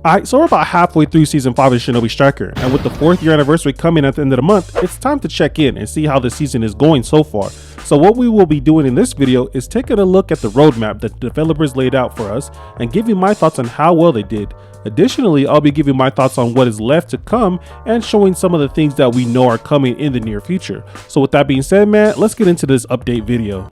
Alright, so we're about halfway through Season 5 of Shinobi Striker, and with the 4th year anniversary coming at the end of the month, it's time to check in and see how the season is going so far. So what we will be doing in this video is taking a look at the roadmap that the developers laid out for us and giving my thoughts on how well they did. Additionally, I'll be giving my thoughts on what is left to come and showing some of the things that we know are coming in the near future. So with that being said, man, let's get into this update video.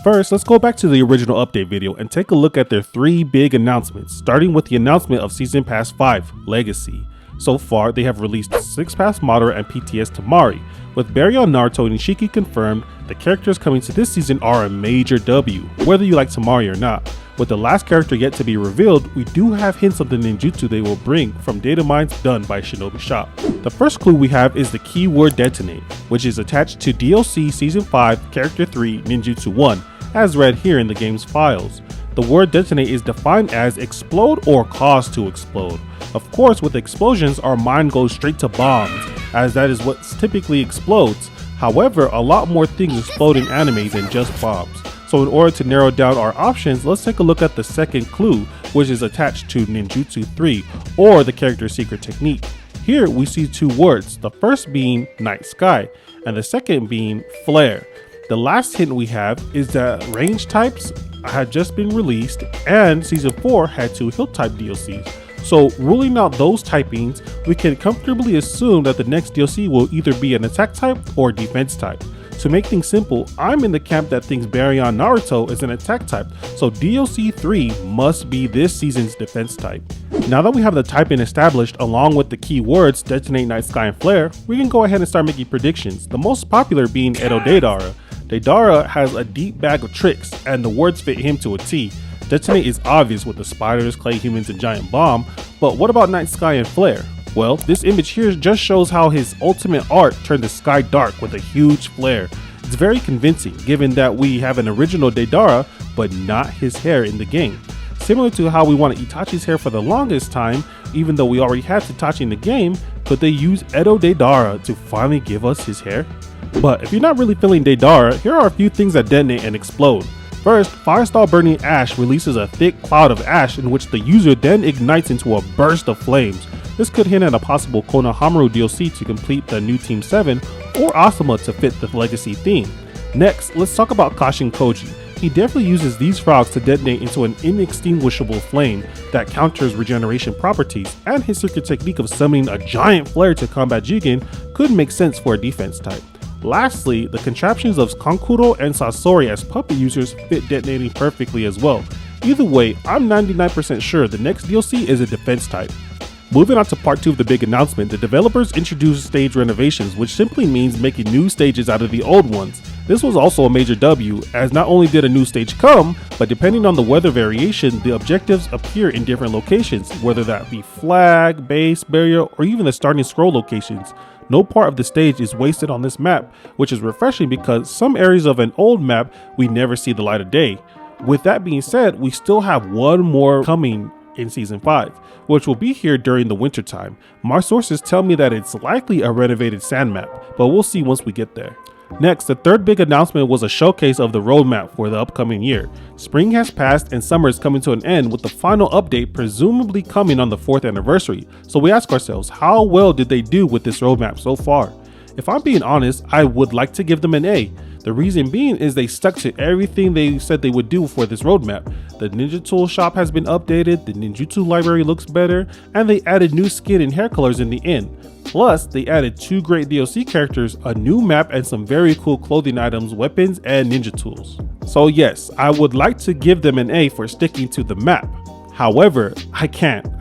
First, let's go back to the original update video and take a look at their 3 big announcements, starting with the announcement of Season Pass 5, Legacy. So far, they have released 6 Pass Madara and PTS Tamari. With Baryon, Naruto, and Ishiki confirmed, the characters coming to this season are a major W, whether you like Tamari or not. With the last character yet to be revealed, we do have hints of the ninjutsu they will bring from data mines done by Shinobi Shop. The first clue we have is the keyword detonate, which is attached to DLC Season 5 Character 3 Ninjutsu 1, as read here in the game's files. The word detonate is defined as explode or cause to explode. Of course, with explosions, our mind goes straight to bombs, as that is what typically explodes. However, a lot more things explode in anime than just bombs. So in order to narrow down our options, let's take a look at the second clue, which is attached to Ninjutsu 3, or the character's secret technique. Here we see 2 words, the first being night sky, and the second being flare. The last hint we have is that range types had just been released and Season 4 had 2 hill type DLCs. So ruling out those typings, we can comfortably assume that the next DLC will either be an attack type or defense type. To make things simple, I'm in the camp that thinks Baryon Naruto is an attack type, so DLC 3 must be this season's defense type. Now that we have the typing established along with the keywords detonate, night sky, and flare, we can go ahead and start making predictions, the most popular being Edo Deidara. Deidara has a deep bag of tricks, and the words fit him to a T. Detonate is obvious with the spiders, clay humans, and giant bomb, but what about night sky and flare? Well, this image here just shows how his ultimate art turned the sky dark with a huge flare. It's very convincing given that we have an original Deidara, but not his hair in the game. Similar to how we wanted Itachi's hair for the longest time, even though we already had Itachi in the game, could they use Edo Deidara to finally give us his hair? But if you're not really feeling Deidara, here are a few things that detonate and explode. First, Firestyle Burning Ash releases a thick cloud of ash in which the user then ignites into a burst of flames. This could hint at a possible Konohamaru DLC to complete the new Team 7 or Asuma to fit the Legacy theme. Next, let's talk about Kashin Koji. He definitely uses these frogs to detonate into an inextinguishable flame that counters regeneration properties, and his secret technique of summoning a giant flare to combat Jigen could make sense for a defense type. Lastly, the contraptions of Kankuro and Sasori as puppet users fit detonating perfectly as well. Either way, I'm 99% sure the next DLC is a defense type. Moving on to part 2 of the big announcement, the developers introduced stage renovations, which simply means making new stages out of the old ones. This was also a major W, as not only did a new stage come, but depending on the weather variation, the objectives appear in different locations, whether that be flag, base, barrier, or even the starting scroll locations. No part of the stage is wasted on this map, which is refreshing because some areas of an old map we never see the light of day. With that being said, we still have one more coming in Season 5, which will be here during the winter time. My sources tell me that it's likely a renovated sand map, but we'll see once we get there. Next, the third big announcement was a showcase of the roadmap for the upcoming year. Spring has passed and summer is coming to an end, with the final update presumably coming on the 4th anniversary. So we ask ourselves, how well did they do with this roadmap so far? If I'm being honest, I would like to give them an A. The reason being is they stuck to everything they said they would do for this roadmap. The Ninja Tool shop has been updated, the Ninjutsu library looks better, and they added new skin and hair colors in the end. Plus, they added 2 great DLC characters, a new map, and some very cool clothing items, weapons, and ninja tools. So yes, I would like to give them an A for sticking to the map. However, I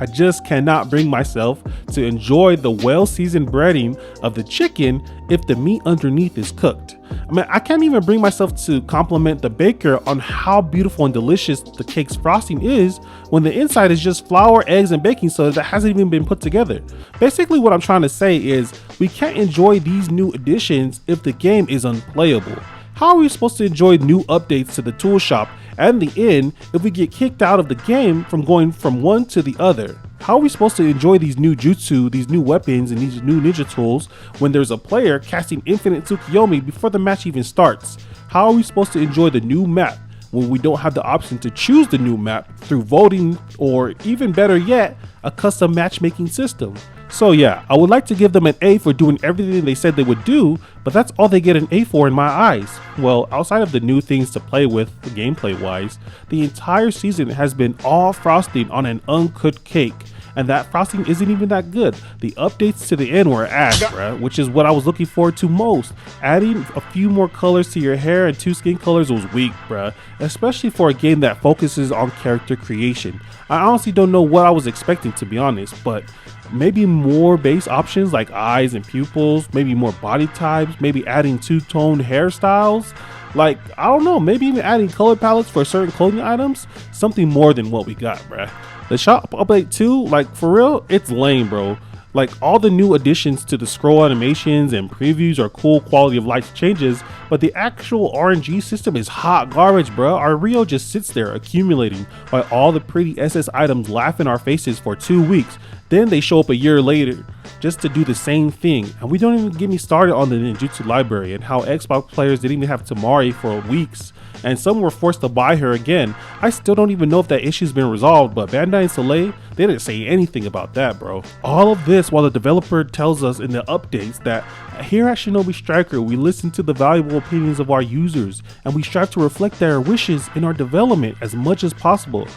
just cannot bring myself to enjoy the well-seasoned breading of the chicken if the meat underneath is cooked. I can't even bring myself to compliment the baker on how beautiful and delicious the cake's frosting is when the inside is just flour, eggs, and baking soda that hasn't even been put together. Basically, what I'm trying to say is we can't enjoy these new additions if the game is unplayable. How are we supposed to enjoy new updates to the tool shop and the inn if we get kicked out of the game from going from one to the other? How are we supposed to enjoy these new jutsu, these new weapons, and these new ninja tools when there's a player casting infinite Tsukiyomi before the match even starts? How are we supposed to enjoy the new map when we don't have the option to choose the new map through voting, or even better yet, a custom matchmaking system? So yeah, I would like to give them an A for doing everything they said they would do, but that's all they get an A for in my eyes. Well, outside of the new things to play with gameplay wise, the entire season has been all frosting on an uncooked cake. And that frosting isn't even that good. The updates to the end were ass, bruh, which is what I was looking forward to most. Adding a few more colors to your hair and 2 skin colors was weak, bruh, especially for a game that focuses on character creation. I honestly don't know what I was expecting, to be honest, but maybe more base options like eyes and pupils, maybe more body types, maybe adding 2-tone hairstyles. Like, I don't know, maybe even adding color palettes for certain clothing items. Something more than what we got, bruh. The shop update 2, like, for real, it's lame, bro. Like, all the new additions to the scroll animations and previews are cool quality of life changes, but the actual RNG system is hot garbage, bro. Our Rio just sits there accumulating while all the pretty SS items laugh in our faces for 2 weeks. Then they show up a year later just to do the same thing. And we don't even get me started on the ninjutsu library and how Xbox players didn't even have Tamari for weeks, and some were forced to buy her again. I still don't even know if that issue's been resolved, but Bandai and Soleil, they didn't say anything about that, bro. All of this while the developer tells us in the updates that here at Shinobi Striker, we listen to the valuable opinions of our users and we strive to reflect their wishes in our development as much as possible.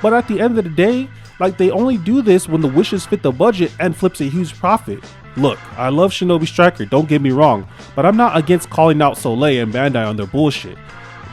But at the end of the day, like, they only do this when the wishes fit the budget and flips a huge profit. Look, I love Shinobi Striker, don't get me wrong, but I'm not against calling out Soleil and Bandai on their bullshit.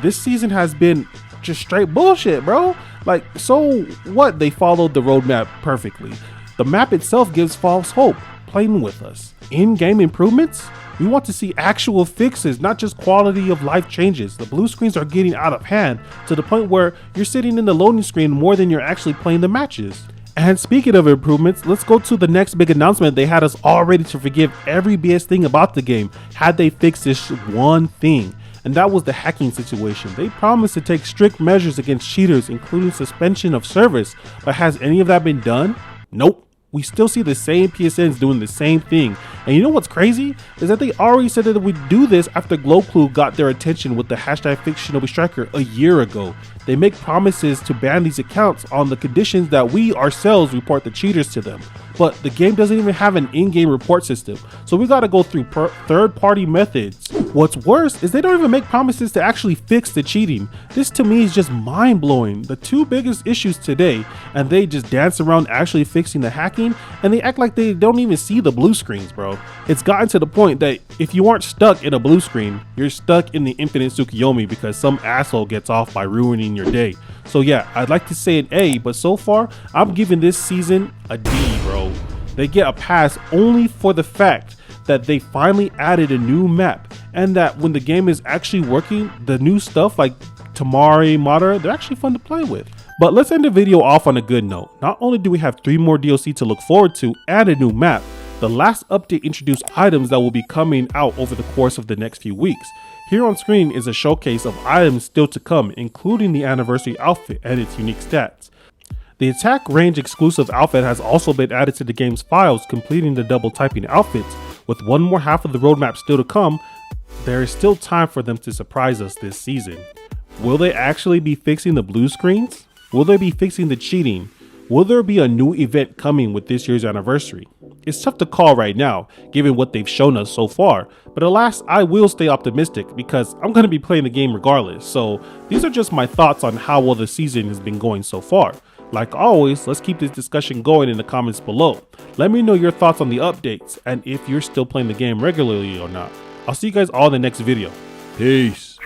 This season has been just straight bullshit, bro. Like, so what? They followed the roadmap perfectly. The map itself gives false hope. Playing with us. In-game improvements? We want to see actual fixes, not just quality of life changes. The blue screens are getting out of hand to the point where you're sitting in the loading screen more than you're actually playing the matches. And speaking of improvements, let's go to the next big announcement. They had us all ready to forgive every BS thing about the game had they fixed this one thing. And that was the hacking situation. They promised to take strict measures against cheaters, including suspension of service, but has any of that been done? Nope. We still see the same PSNs doing the same thing. And you know what's crazy? Is that they already said that they would do this after Glowclue got their attention with the hashtag Fix Shinobi Striker a year ago. They make promises to ban these accounts on the conditions that we ourselves report the cheaters to them. But the game doesn't even have an in-game report system, so we gotta go through third-party methods. What's worse is they don't even make promises to actually fix the cheating. This to me is just mind-blowing. The two biggest issues today, and they just dance around actually fixing the hacking, and they act like they don't even see the blue screens, bro. It's gotten to the point that if you aren't stuck in a blue screen, you're stuck in the infinite Tsukiyomi because some asshole gets off by ruining your day. So yeah, I'd like to say an A, but so far, I'm giving this season a D, bro. They get a pass only for the fact that they finally added a new map, and that when the game is actually working, the new stuff like Tamari, Madara, they're actually fun to play with. But let's end the video off on a good note. Not only do we have 3 more DLC to look forward to and a new map, the last update introduced items that will be coming out over the course of the next few weeks. Here on screen is a showcase of items still to come, including the anniversary outfit and its unique stats. The attack range exclusive outfit has also been added to the game's files, completing the double typing outfits. With one more half of the roadmap still to come, there is still time for them to surprise us this season. Will they actually be fixing the blue screens? Will they be fixing the cheating? Will there be a new event coming with this year's anniversary? It's tough to call right now, given what they've shown us so far, but alas, I will stay optimistic because I'm going to be playing the game regardless. So these are just my thoughts on how well the season has been going so far. Like always, let's keep this discussion going in the comments below. Let me know your thoughts on the updates and if you're still playing the game regularly or not. I'll see you guys all in the next video. Peace.